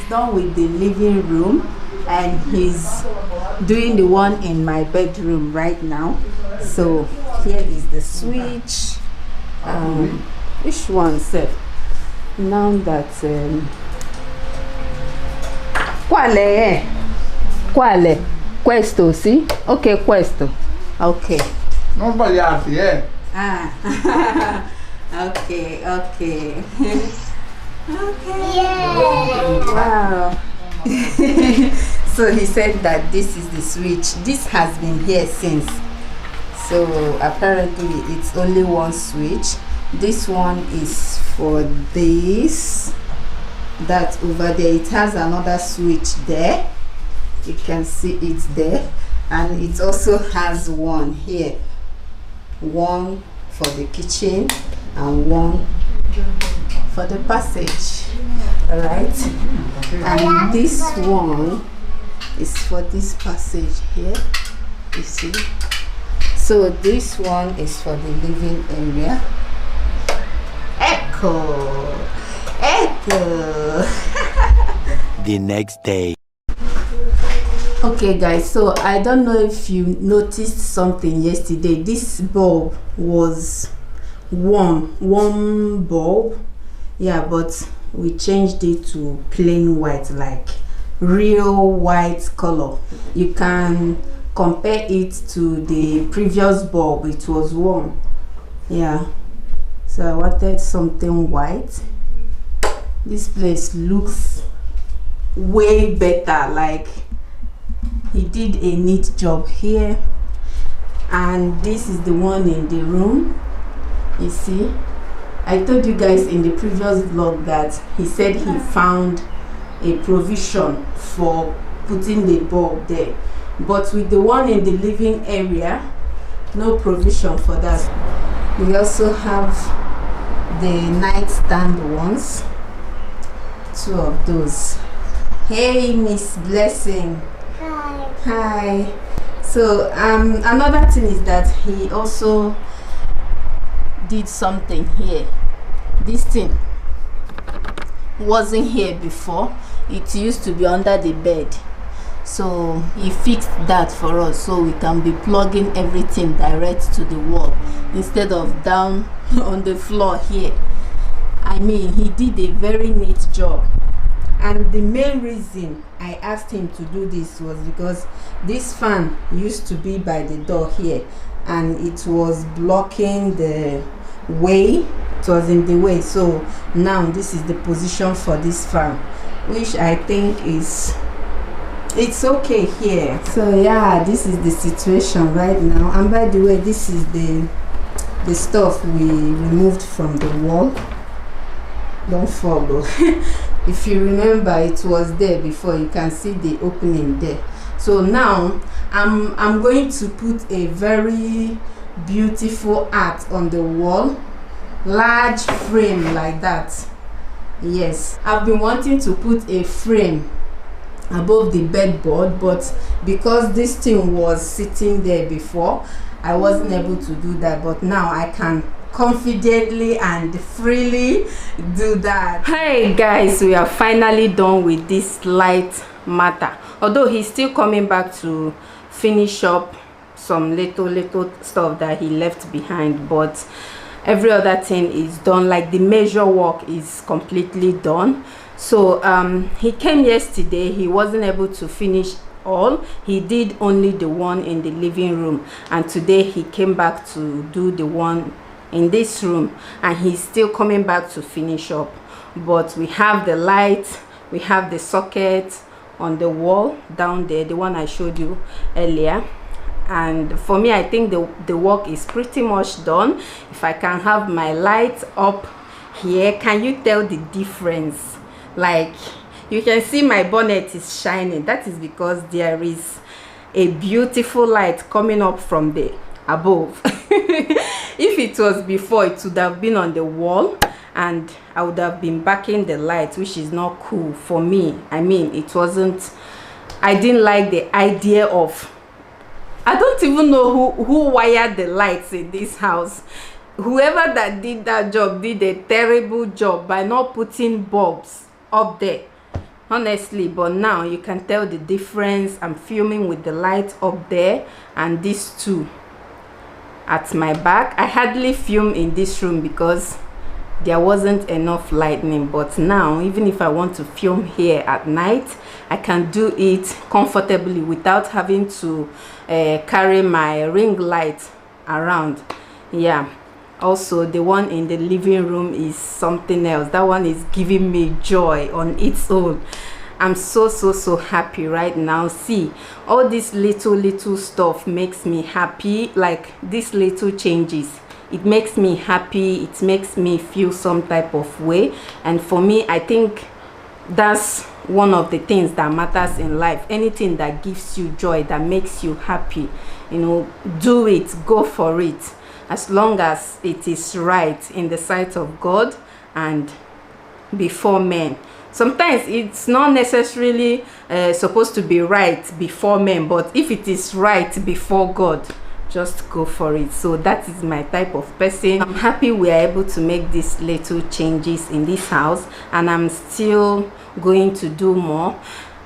done with the living room and he's doing the one in my bedroom right now. So here is the switch. Which one, sir? Now that quale? Questo, sì? Okay, questo. Okay. Non sbagliarti, Ah. Okay. Okay. Yeah. Wow. So he said that this is the switch. This has been here since. So apparently it's only one switch. This one is for this. That over there, it has another switch there. You can see it's there, and it also has one here. One for the kitchen and one for the passage. All right, and this one is for this passage here. You see. So this one is for the living area. Echo. The next day. Okay guys, so I don't know if you noticed something yesterday. This bulb was warm bulb, yeah, but we changed it to plain white, like real white color. You can compare it to the previous bulb. It was warm, yeah, so I wanted something white. This place looks way better, like he did a neat job here. And this is the one in the room. You see, I told you guys in the previous vlog that he said he found a provision for putting the bulb there, but with the one in the living area, no provision for that. We also have the nightstand ones, two of those. Hey Miss Blessing. Hi. So another thing is that he also did something here. This thing wasn't here before. It used to be under the bed, so he fixed that for us, so we can be plugging everything direct to the wall instead of down on the floor here. I mean, he did a very neat job. And the main reason I asked him to do this was because this fan used to be by the door here, and it was blocking the way. It was in the way, so now this is the position for this fan, which I think it's okay here. So yeah, this is the situation right now. And by the way, this is the stuff we removed from the wall. Don't follow. If you remember, it was there before. You can see the opening there. So now I'm going to put a very beautiful art on the wall, large frame like that. Yes, I've been wanting to put a frame above the bedboard, but because this thing was sitting there before, I wasn't able to do that. But now I can confidently and freely do that. Hey guys, we are finally done with this light matter, although he's still coming back to finish up some little stuff that he left behind, but every other thing is done. Like the measure work is completely done. So he came yesterday. He wasn't able to finish all. He did only the one in the living room, and today he came back to do the one in this room, and he's still coming back to finish up. But we have the light, we have the socket on the wall down there, the one I showed you earlier. And for me, I think the work is pretty much done. If I can have my light up here, can you tell the difference? Like, you can see my bonnet is shining. That is because there is a beautiful light coming up from the above. If it was before, it would have been on the wall, and I would have been backing the light, which is not cool for me. I mean, it wasn't, I didn't like the idea of, I don't even know who wired the lights in this house. Whoever that did that job did a terrible job by not putting bulbs up there. honestly, but now you can tell the difference. I'm filming with the light up there and these two at my back. I hardly film in this room because there wasn't enough lighting, but now even if I want to film here at night, I can do it comfortably without having to carry my ring light around. Yeah, also the one in the living room is something else. That one is giving me joy on its own. I'm so happy right now. See, all this little stuff makes me happy. Like these little changes, it makes me happy. It makes me feel some type of way, and for me, I think that's one of the things that matters in life. Anything that gives you joy, that makes you happy, you know, do it, go for it, as long as it is right in the sight of God and before men. Sometimes it's not necessarily supposed to be right before men, but if it is right before God, just go for it. So that is my type of person. I'm happy we are able to make these little changes in this house, and I'm still going to do more.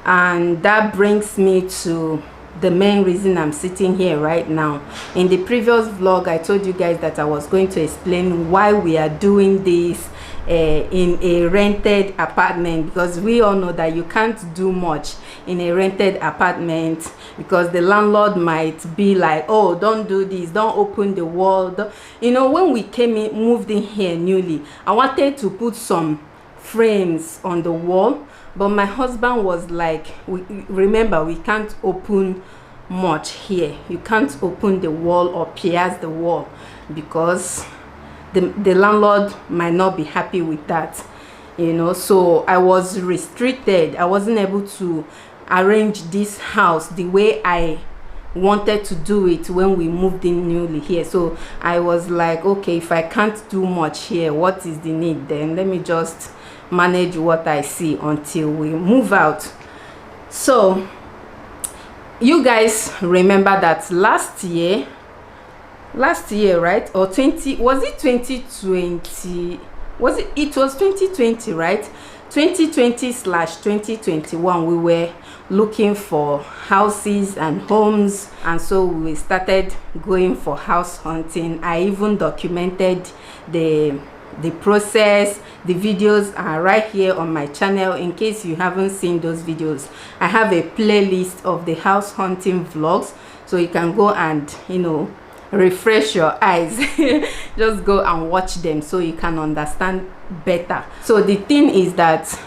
And that brings me to the main reason I'm sitting here right now. In the previous vlog, I told you guys that I was going to explain why we are doing this in a rented apartment, because we all know that you can't do much in a rented apartment because the landlord might be like, oh, don't do this, don't open the wall. You know, when we moved in here newly, I wanted to put some frames on the wall, but my husband was like, remember, we can't open much here. You can't open the wall or pierce the wall because the landlord might not be happy with that, you know. So I was restricted. I wasn't able to arrange this house the way I wanted to do it when we moved in newly here. So I was like, okay, if I can't do much here, what is the need then? Let me just manage what I see until we move out. So you guys remember that last year, right? Or 20, was it 2020? Was it? It was 2020, right? 2020/2021, we were looking for houses and homes, and so we started going for house hunting. I even documented the process. The videos are right here on my channel. In case you haven't seen those videos, I have a playlist of the house hunting vlogs, so you can go and, you know, refresh your eyes. Just go and watch them so you can understand better. So the thing is that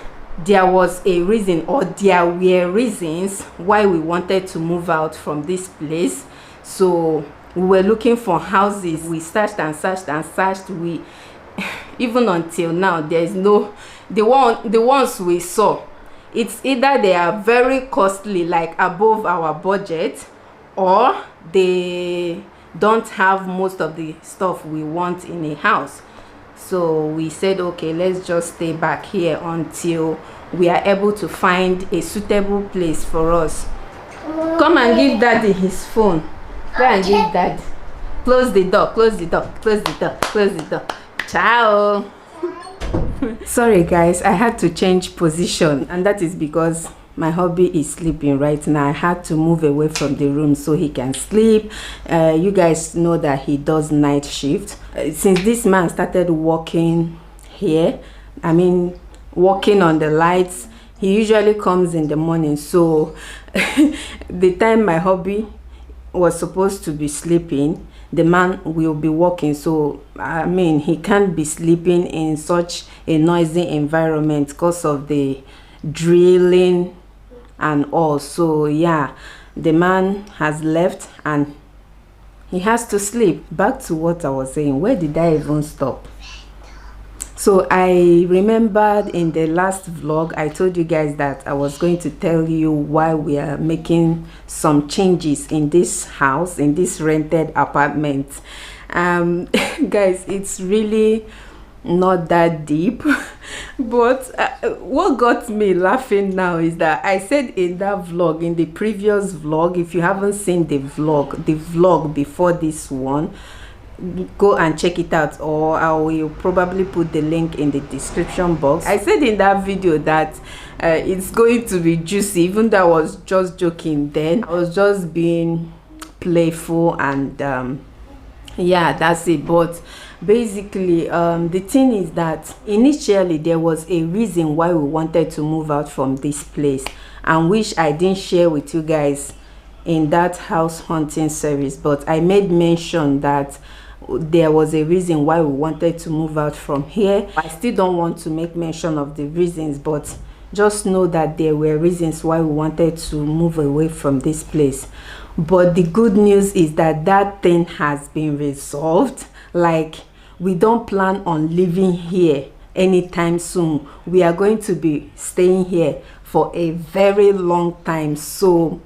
there was a reason, or there were reasons why we wanted to move out from this place. So we were looking for houses. We searched and searched and searched. We even until now, there is no, the ones we saw, it's either they are very costly, like above our budget, or they don't have most of the stuff we want in a house. So we said, okay, let's just stay back here until we are able to find a suitable place for us. Come and give daddy his phone. Go and give daddy. Close the door, close the door, close the door, close the door. Ciao. Sorry guys, I had to change position, and that is because my hubby is sleeping right now. I had to move away from the room so he can sleep. You guys know that he does night shift. Since this man started working here, I mean working on the lights, he usually comes in the morning. So the time my hubby was supposed to be sleeping, the man will be working. So I mean, he can't be sleeping in such a noisy environment because of the drilling and all. So yeah, the man has left and he has to sleep. Back to what I was saying. Where did I even stop? So I remembered in the last vlog I told you guys that I was going to tell you why we are making some changes in this house, in this rented apartment. Guys, it's really not that deep, but what got me laughing now is that I said in that vlog, in the previous vlog, if you haven't seen the vlog before this one, go and check it out, or I will probably put the link in the description box. I said in that video that it's going to be juicy, even though I was just joking then. I was just being playful, and yeah, that's it. But basically the thing is that initially there was a reason why we wanted to move out from this place, and which I didn't share with you guys in that house hunting series, but I made mention that there was a reason why we wanted to move out from here. I still don't want to make mention of the reasons, but just know that there were reasons why we wanted to move away from this place. But the good news is that that thing has been resolved. Like, we don't plan on living here anytime soon. We are going to be staying here for a very long time. So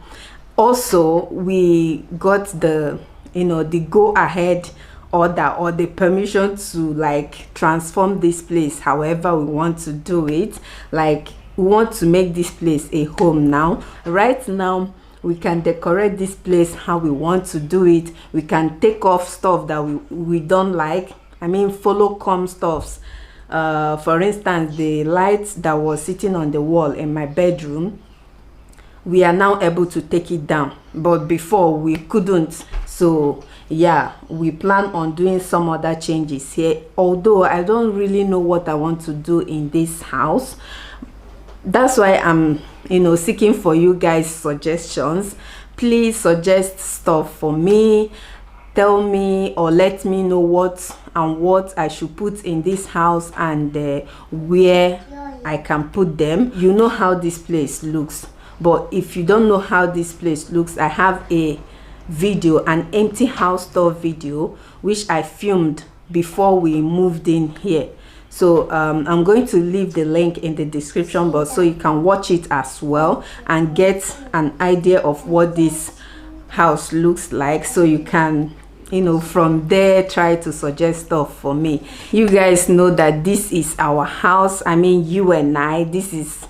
also we got the the go ahead order, or the permission to like transform this place however we want to do it. Like, we want to make this place a home now. Right now we can decorate this place how we want to do it. We can take off stuff that we don't like. I mean, follow come stuffs. For instance, the lights that was sitting on the wall in my bedroom, we are now able to take it down, but before we couldn't. So yeah, we plan on doing some other changes here, although I don't really know what I want to do in this house. That's why I'm seeking for you guys suggestions. Please suggest stuff for me. Tell me or let me know what I should put in this house, and where I can put them. You know how this place looks, but if you don't know how this place looks, I have a video, an empty house tour video, which I filmed before we moved in here. So I'm going to leave the link in the description box so you can watch it as well and get an idea of what this house looks like, so you can from there try to suggest stuff for me. You guys know that this is our house. I mean, you and I, this is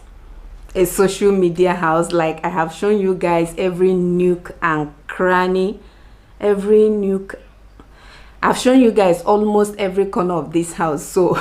a social media house. Like, I have shown you guys every nook and cranny, every nook. I've shown you guys almost every corner of this house. So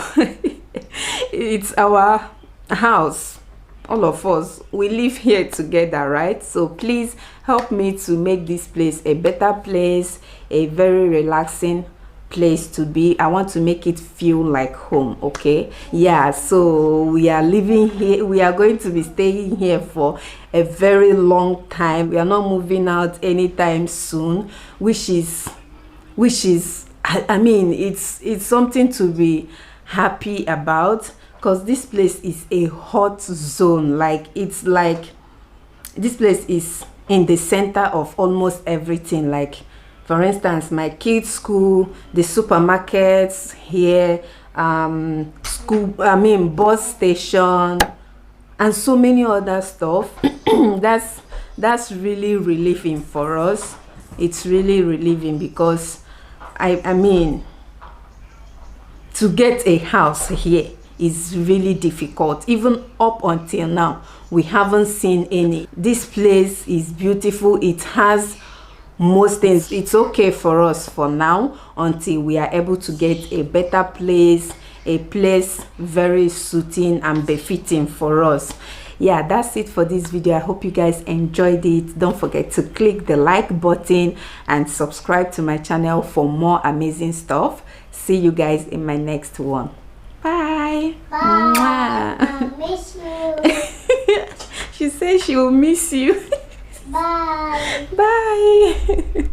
it's our house. All of us, we live here together, right? So please help me to make this place a better place, a very relaxing place to be. I want to make it feel like home. Okay, yeah, so we are living here. We are going to be staying here for a very long time. We are not moving out anytime soon, which is I mean, it's something to be happy about, because this place is a hot zone. Like, it's like this place is in the center of almost everything. Like, for instance, my kids' school, the supermarkets here, school, I mean, bus station, and so many other stuff. that's really relieving for us. It's really relieving, because I mean, to get a house here is really difficult. Even up until now, we haven't seen any. This place is beautiful. It has most things. It's okay for us for now until we are able to get a better place, a place very suiting and befitting for us. Yeah, that's it for this video. I hope you guys enjoyed it. Don't forget to click the like button and subscribe to my channel for more amazing stuff. See you guys in my next one. Bye. Bye. I miss you. She says she will miss you. Bye. Bye.